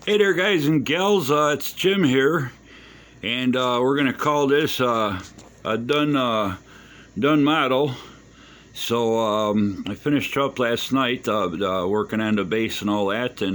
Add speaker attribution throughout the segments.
Speaker 1: Hey there, guys and gals. It's Jim here, and we're gonna call this a done model. So I finished up last night working on the base and all that, and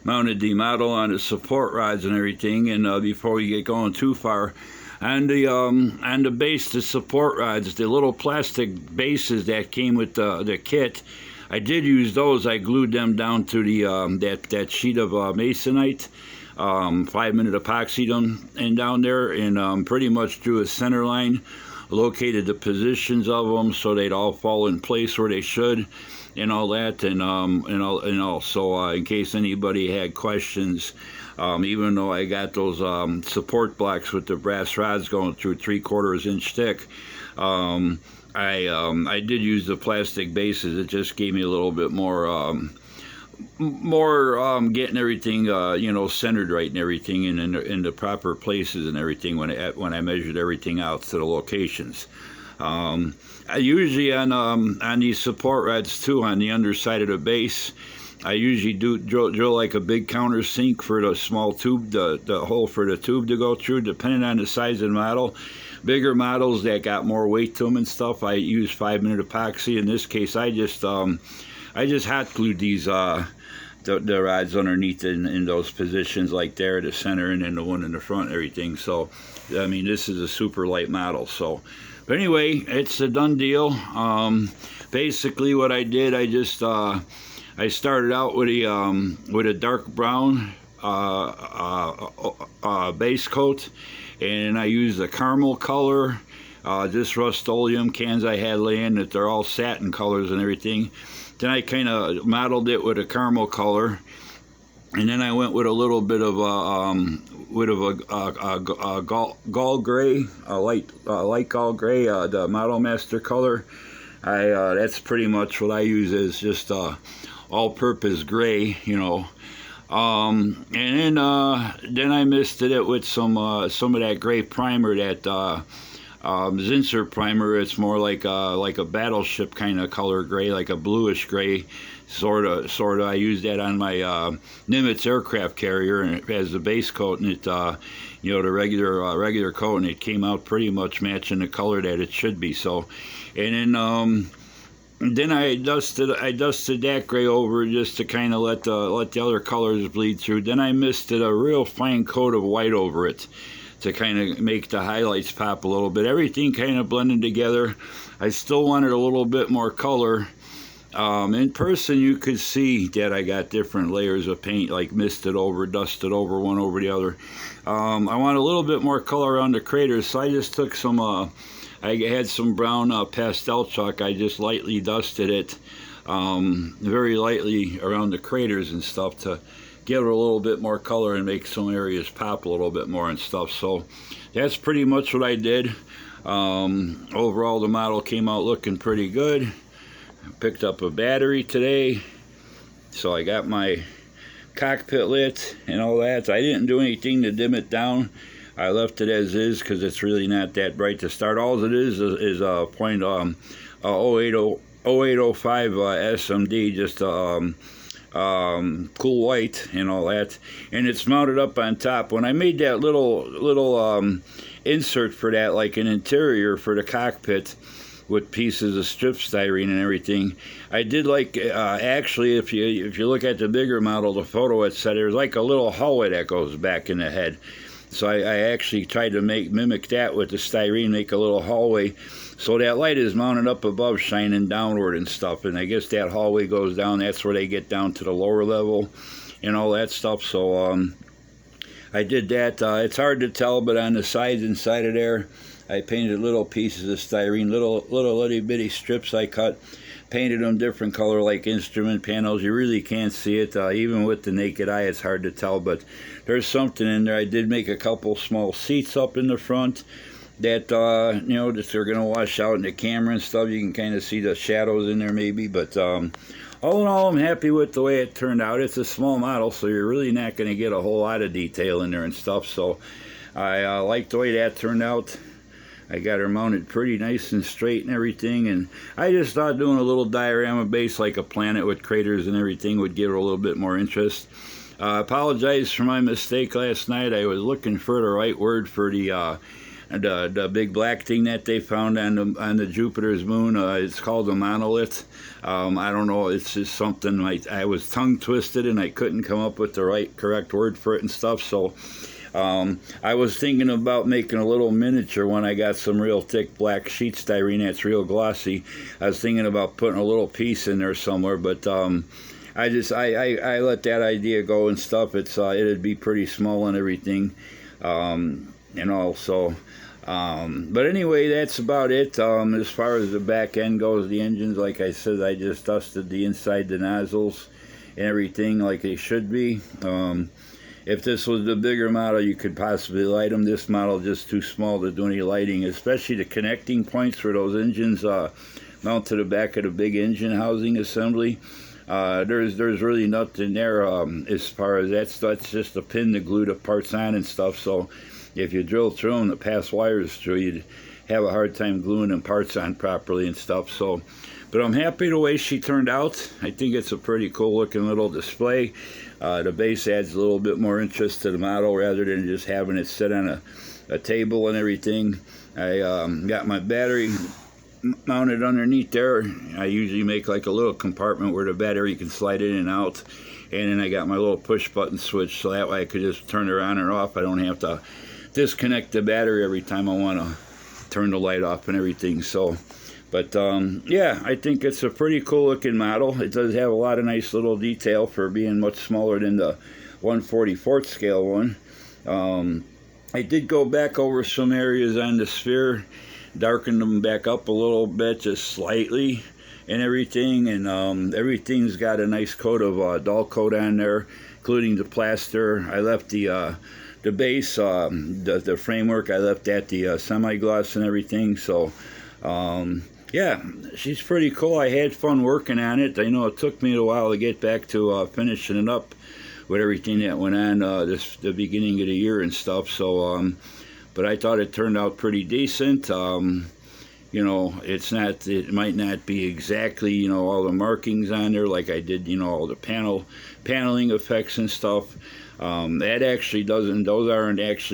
Speaker 1: mounted the model on the support rods and everything. And before we get going too far, on the base, the support rods, the little plastic bases that came with the kit, I did use those. I glued them down to the that sheet of masonite, 5-minute epoxied them and down there, and pretty much drew a center line, located the positions of them so they'd all fall in place where they should, and all that, and also in case anybody had questions, even though I got those support blocks with the brass rods going through 3/4 inch thick. I did use the plastic bases. It just gave me a little bit more getting everything centered right and everything, and in the proper places and everything when I measured everything out to the locations. I usually on these support rods too, on the underside of the base, I usually drill like a big countersink for the small tube, the hole for the tube to go through, depending on the size of the model. Bigger models that got more weight to them and stuff, I use 5-minute epoxy. In this case, I just hot glued these the rods underneath in those positions, like there, the center, and then the one in the front and everything. So I mean, this is a super light model. So but anyway, it's a done deal. Basically what I did, I started out with a dark brown base coat, and I used a caramel color, just Rust-Oleum cans I had laying, that they're all satin colors and everything. Then I kind of modeled it with a caramel color, and then I went with a little bit of a gall gray, a light gall gray, the Model Master color. That's pretty much what I use, as just all-purpose gray, and then I misted it with some of that gray primer, that Zinsser primer. It's more like a battleship kind of color gray, like a bluish gray, sort of. I used that on my Nimitz aircraft carrier, and it has the base coat, and it the regular coat, and it came out pretty much matching the color that it should be. So, and then I dusted that gray over just to kind of let the other colors bleed through. Then I misted a real fine coat of white over it to kind of make the highlights pop a little bit. Everything kind of blended together. I still wanted a little bit more color. In person, you could see that I got different layers of paint, like misted over, dusted over, one over the other. I want a little bit more color around the craters, so I just took some I had some brown pastel chalk. I just lightly dusted it, very lightly around the craters and stuff, to give it a little bit more color and make some areas pop a little bit more and stuff. So that's pretty much what I did. Overall, the model came out looking pretty good. I picked up a battery today, so I got my cockpit lit and all that. I didn't do anything to dim it down. I left it as is because it's really not that bright to start. All it is a point 0805 SMD, just cool white and all that, and it's mounted up on top. When I made that little insert for that, like an interior for the cockpit, with pieces of strip styrene and everything, I did like actually, if you look at the bigger model, the photo it said there's like a little hallway that goes back in the head. So I actually tried to mimic that with the styrene, make a little hallway, so that light is mounted up above, shining downward and stuff. And I guess that hallway goes down. That's where they get down to the lower level and all that stuff. So I did that. It's hard to tell, but on the sides inside of there, I painted little pieces of styrene, little itty bitty strips I cut. Painted them different color, like instrument panels. You really can't see it, even with the naked eye. It's hard to tell, but there's something in there. I did make a couple small seats up in the front that just they're gonna wash out in the camera and stuff. You can kind of see the shadows in there maybe, but all in all, I'm happy with the way it turned out. It's a small model, so you're really not going to get a whole lot of detail in there and stuff. So I like the way that turned out. I got her mounted pretty nice and straight and everything, and I just thought doing a little diorama base like a planet with craters and everything would give her a little bit more interest. I apologize for my mistake last night. I was looking for the right word for the big black thing that they found on the Jupiter's moon. It's called a monolith. I don't know. It's just something like I was tongue twisted and I couldn't come up with the correct word for it and stuff. So I was thinking about making a little miniature when I got some real thick black sheet styrene that's real glossy. I was thinking about putting a little piece in there somewhere, but I let that idea go and stuff. It'd be pretty small and everything, so. But anyway, that's about it. As far as the back end goes, the engines, like I said, I just dusted the inside, the nozzles and everything like they should be. If this was the bigger model, you could possibly light them. This model just too small to do any lighting, especially the connecting points where those engines mount to the back of the big engine housing assembly. There's really nothing there as far as that's just a pin to glue the parts on and stuff. So if you drill through them to pass wires through, you'd have a hard time gluing them parts on properly and stuff. So, but I'm happy the way she turned out. I think it's a pretty cool looking little display. The base adds a little bit more interest to the model rather than just having it sit on a table and everything. I got my battery mounted underneath there. I usually make like a little compartment where the battery can slide in and out. And then I got my little push button switch, so that way I could just turn it on or off. I don't have to disconnect the battery every time I want to turn the light off and everything. So, but yeah, I think it's a pretty cool looking model. It does have a lot of nice little detail for being much smaller than the 1/44th scale one. I did go back over some areas on the sphere, darkened them back up a little bit, just slightly and everything, and everything's got a nice coat of dull coat on there, including the plaster. I left the base, the framework, I left that the semi-gloss and everything. So yeah, she's pretty cool. I had fun working on it. I know it took me a while to get back to finishing it up with everything that went on the beginning of the year and stuff. So but I thought it turned out pretty decent. You know, it might not be exactly, you know, all the markings on there like I did, you know, all the paneling effects and stuff. That actually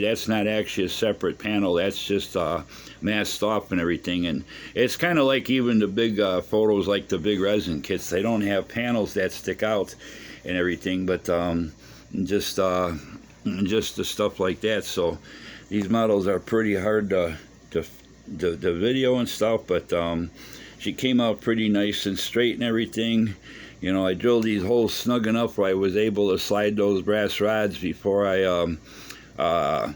Speaker 1: that's not actually a separate panel. That's just masked off and everything. And it's kind of like even the big photos, like the big resin kits, they don't have panels that stick out and everything, but just the stuff like that. So these models are pretty hard to video and stuff, but she came out pretty nice and straight and everything. You know, I drilled these holes snug enough where I was able to slide those brass rods before I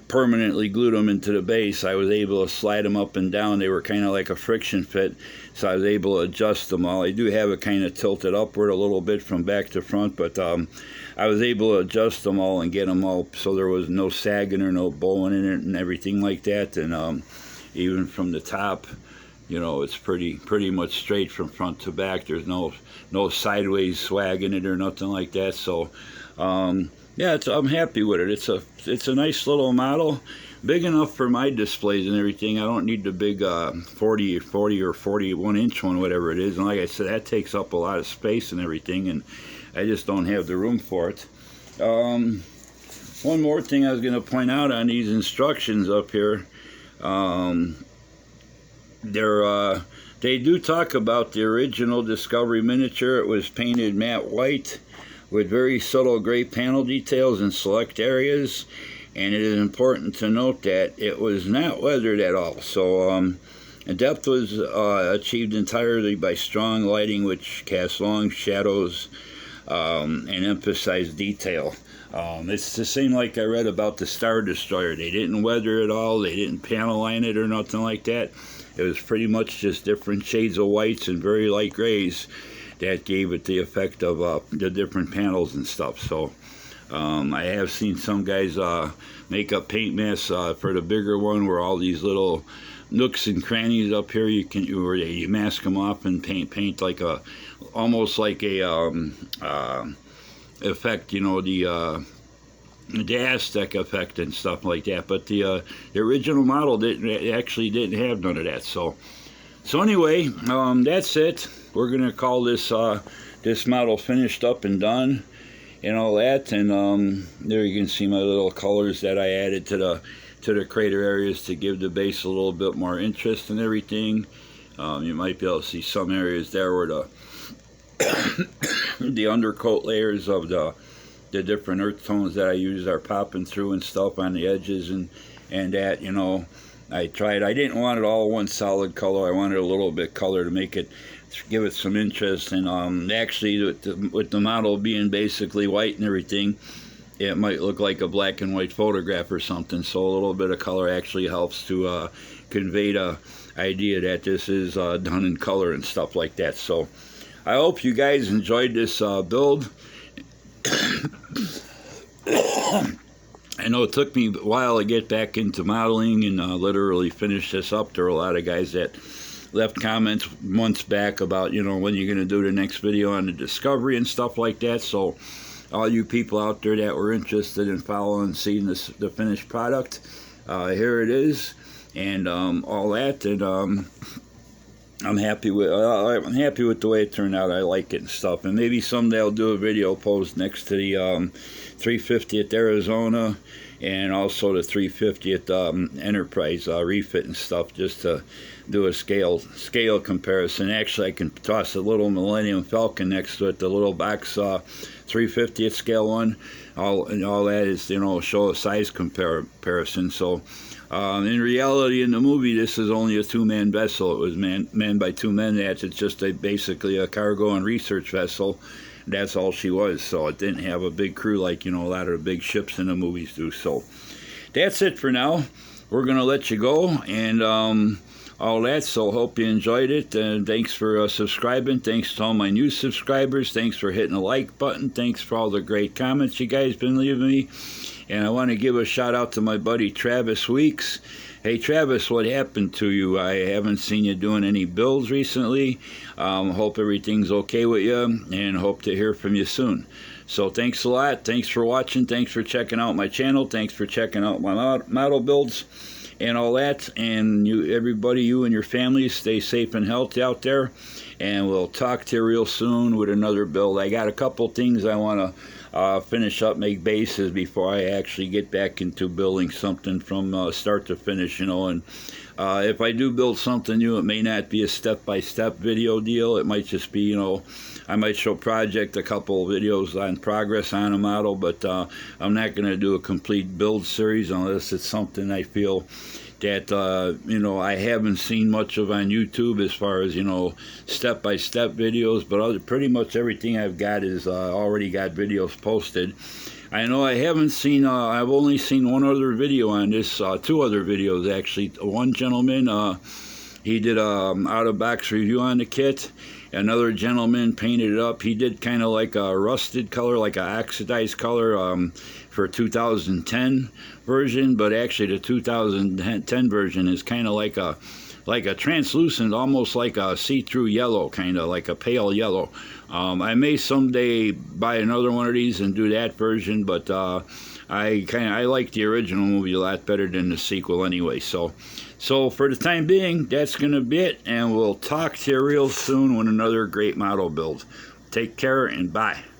Speaker 1: permanently glued them into the base. I was able to slide them up and down. They were kind of like a friction fit, so I was able to adjust them all. I do have it kind of tilted upward a little bit from back to front, but I was able to adjust them all and get them all so there was no sagging or no bowing in it and everything like that. And even from the top, you know, it's pretty much straight from front to back. There's no sideways swag in it or nothing like that. So yeah, I'm happy with it. It's a nice little model, big enough for my displays and everything. I don't need the big 40 or 41 inch one, whatever it is. And like I said, that takes up a lot of space and everything, and I just don't have the room for it. One more thing I was going to point out on these instructions up here. They do talk about the original Discovery miniature. It was painted matte white with very subtle gray panel details in select areas, and it is important to note that it was not weathered at all. So depth was achieved entirely by strong lighting, which casts long shadows and emphasized detail. It's the same like I read about the Star Destroyer. They didn't weather it all. They didn't panel line it or nothing like that. It was pretty much just different shades of whites and very light grays that gave it the effect of the different panels and stuff. So I have seen some guys make up paint masks for the bigger one where all these little nooks and crannies up here where you mask them off and paint like almost like a effect, you know, the Aztec effect and stuff like that. But the original model actually didn't have none of that. So anyway, that's it. We're gonna call this this model finished up and done. and all that. And there you can see my little colors that I added to the crater areas to give the base a little bit more interest and everything. You might be able to see some areas there where the undercoat layers of the different earth tones that I use are popping through and stuff on the edges and that, you know. I didn't want it all one solid color. I wanted a little bit color to make it, give it some interest. And actually with the model being basically white and everything, it might look like a black and white photograph or something. So a little bit of color actually helps to convey the idea that this is done in color and stuff like that. So I hope you guys enjoyed this build. I know it took me a while to get back into modeling and literally finish this up. There were a lot of guys that left comments months back about, you know, when you're going to do the next video on the Discovery and stuff like that. So all you people out there that were interested in following and seeing the finished product, here it is, and all that. And I'm happy with the way it turned out. I like it and stuff. And maybe someday I'll do a video post next to the 350th Arizona and also the 350th Enterprise refit and stuff, just to do a scale comparison. Actually, I can toss a little Millennium Falcon next to it, the little box 350th scale one. All that is, you know, show a size comparison. So in reality, in the movie, this is only a two-man vessel. It was manned by two men. It's just basically a cargo and research vessel. That's all she was. So it didn't have a big crew like, you know, a lot of the big ships in the movies do. So that's it for now. We're going to let you go and all that. So hope you enjoyed it. And thanks for subscribing. Thanks to all my new subscribers. Thanks for hitting the like button. Thanks for all the great comments you guys been leaving me. And I want to give a shout out to my buddy Travis Weeks. Hey Travis, what happened to you? I haven't seen you doing any builds recently. Hope everything's okay with you, and hope to hear from you soon. So thanks a lot. Thanks for watching. Thanks for checking out my channel. Thanks for checking out my model builds and all that. And everybody, you and your family, stay safe and healthy out there. And we'll talk to you real soon with another build. I got a couple things I want to finish up, make bases before I actually get back into building something from start to finish, you know. And if I do build something new, it may not be a step-by-step video deal. It might just be, you know, I might show project a couple of videos on progress on a model, but I'm not going to do a complete build series unless it's something I feel that you know, I haven't seen much of on YouTube as far as, you know, step-by-step videos. But pretty much everything I've got is already got videos posted. I know I haven't seen, I've only seen one other video on this, two other videos actually. One gentleman, he did out-of-box review on the kit. Another gentleman painted it up. He did kind of like a rusted color, like an oxidized color for 2010 version, but actually the 2010 version is kind of like a translucent, almost like a see-through yellow, kind of like a pale yellow. I may someday buy another one of these and do that version, but I like the original movie a lot better than the sequel anyway. So for the time being, that's going to be it, and we'll talk to you real soon with another great model build. Take care and bye.